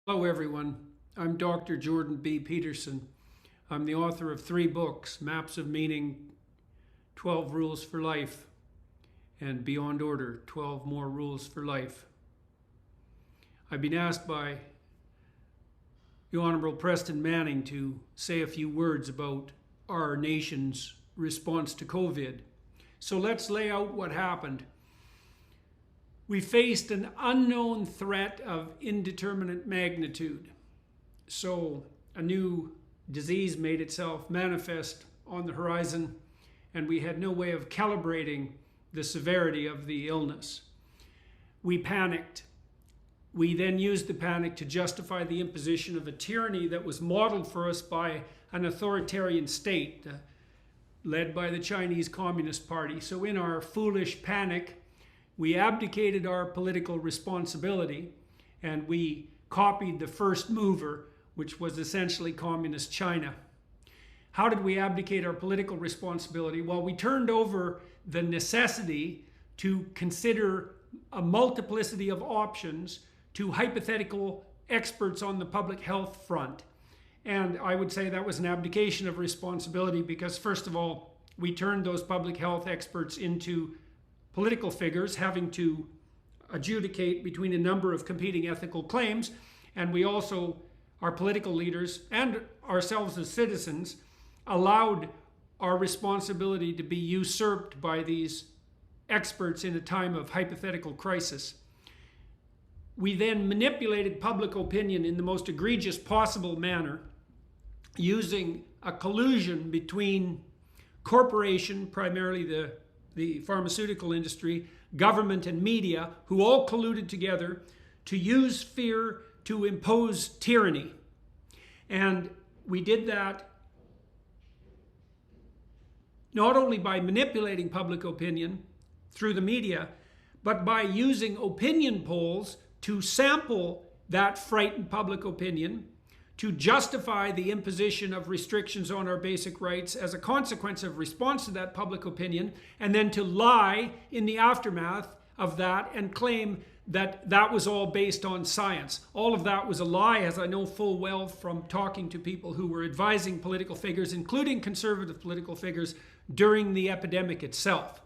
Hello everyone, I'm Dr. Jordan B. Peterson. I'm the author of 3 books, Maps of Meaning, 12 Rules for Life, and Beyond Order, 12 More Rules for Life. I've been asked by the Honorable Preston Manning to say a few words about our nation's response to COVID. So let's lay out what happened. We faced an unknown threat of indeterminate magnitude. So a new disease made itself manifest on the horizon, and we had no way of calibrating the severity of the illness. We panicked. We then used the panic to justify the imposition of a tyranny that was modeled for us by an authoritarian state led by the Chinese Communist Party. So in our foolish panic, we abdicated our political responsibility and we copied the first mover, which was essentially Communist China. How did we abdicate our political responsibility? Well, we turned over the necessity to consider a multiplicity of options to hypothetical experts on the public health front. And I would say that was an abdication of responsibility because, first of all, we turned those public health experts into political figures having to adjudicate between a number of competing ethical claims, and we also, our political leaders and ourselves as citizens, allowed our responsibility to be usurped by these experts in a time of hypothetical crisis. We then manipulated public opinion in the most egregious possible manner, using a collusion between corporation, primarily the pharmaceutical industry, government and media, who all colluded together to use fear to impose tyranny. And we did that not only by manipulating public opinion through the media, but by using opinion polls to sample that frightened public opinion to justify the imposition of restrictions on our basic rights as a consequence of response to that public opinion, and then to lie in the aftermath of that and claim that that was all based on science. All of that was a lie, as I know full well from talking to people who were advising political figures, including conservative political figures, during the epidemic itself.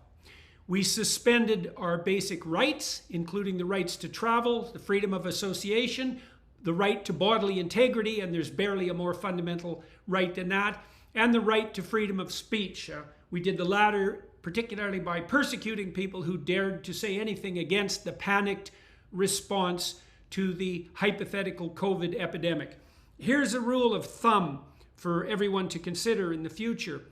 We suspended our basic rights, including the rights to travel, the freedom of association, the right to bodily integrity, and there's barely a more fundamental right than that, and the right to freedom of speech. We did the latter particularly by persecuting people who dared to say anything against the panicked response to the hypothetical COVID epidemic. Here's a rule of thumb for everyone to consider in the future.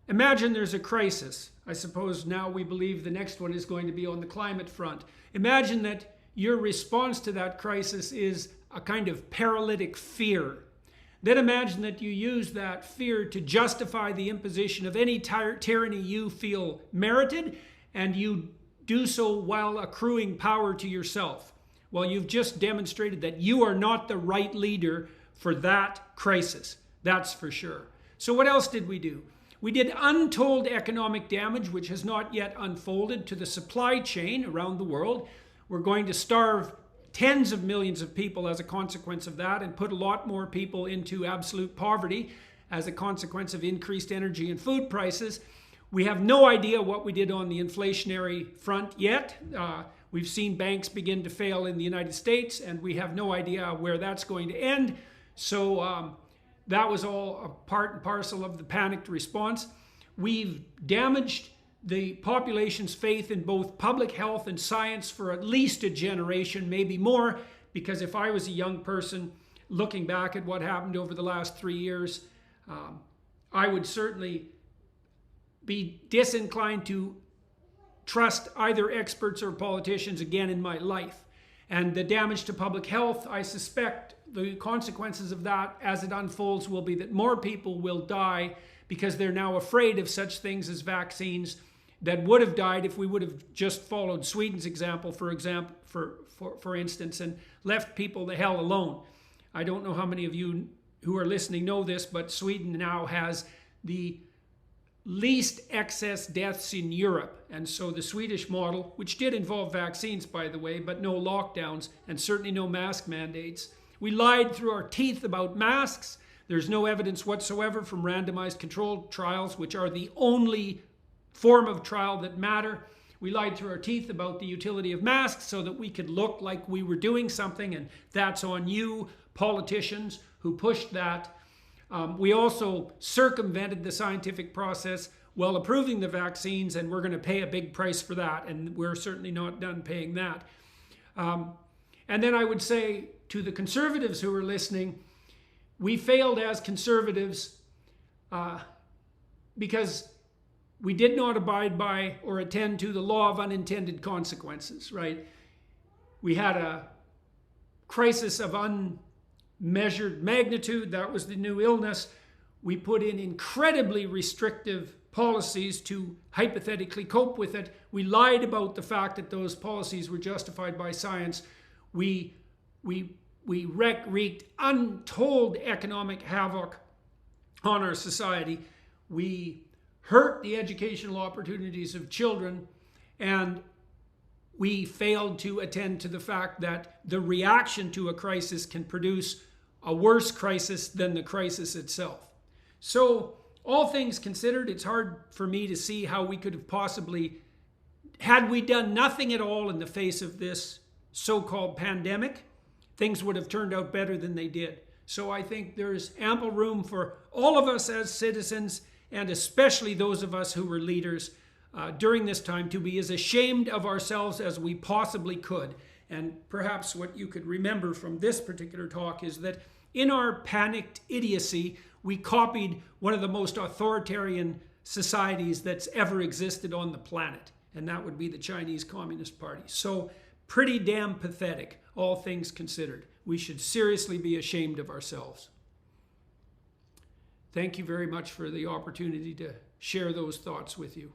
Imagine there's a crisis. I suppose now we believe the next one is going to be on the climate front. Imagine that your response to that crisis is a kind of paralytic fear. Then imagine that you use that fear to justify the imposition of any tyranny you feel merited, and you do so while accruing power to yourself. Well, you've just demonstrated that you are not the right leader for that crisis. That's for sure. So what else did we do? We did untold economic damage, which has not yet unfolded, to the supply chain around the world. We're going to starve tens of millions of people as a consequence of that, and put a lot more people into absolute poverty as a consequence of increased energy and food prices. We have no idea what we did on the inflationary front yet. We've seen banks begin to fail in the United States, and we have no idea where that's going to end. So that was all a part and parcel of the panicked response. We've damaged the population's faith in both public health and science for at least a generation, maybe more, because if I was a young person looking back at what happened over the last 3 years, I would certainly be disinclined to trust either experts or politicians again in my life. And the damage to public health, I suspect the consequences of that as it unfolds will be that more people will die because they're now afraid of such things as vaccines that would have died if we would have just followed Sweden's example, for instance, and left people the hell alone. I don't know how many of you who are listening know this, but Sweden now has the least excess deaths in Europe. And so the Swedish model, which did involve vaccines, by the way, but no lockdowns and certainly no mask mandates. We lied through our teeth about masks. There's no evidence whatsoever from randomized controlled trials, which are the only form of trial that matter. We lied through our teeth about the utility of masks so that we could look like we were doing something, and that's on you, politicians, who pushed that. We also circumvented the scientific process while approving the vaccines, and we're going to pay a big price for that, and we're certainly not done paying that. And then I would say to the conservatives who are listening, we failed as conservatives because we did not abide by or attend to the law of unintended consequences, right? We had a crisis of unmeasured magnitude. That was the new illness. We put in incredibly restrictive policies to hypothetically cope with it. We lied about the fact that those policies were justified by science. We wreaked untold economic havoc on our society. We hurt the educational opportunities of children, and we failed to attend to the fact that the reaction to a crisis can produce a worse crisis than the crisis itself. So, all things considered, it's hard for me to see how we could have possibly, had we done nothing at all in the face of this so-called pandemic, things would have turned out better than they did. So I think there's ample room for all of us as citizens, and especially those of us who were leaders during this time, to be as ashamed of ourselves as we possibly could. And perhaps what you could remember from this particular talk is that in our panicked idiocy, we copied one of the most authoritarian societies that's ever existed on the planet, and that would be the Chinese Communist Party. So pretty damn pathetic, all things considered. We should seriously be ashamed of ourselves. Thank you very much for the opportunity to share those thoughts with you.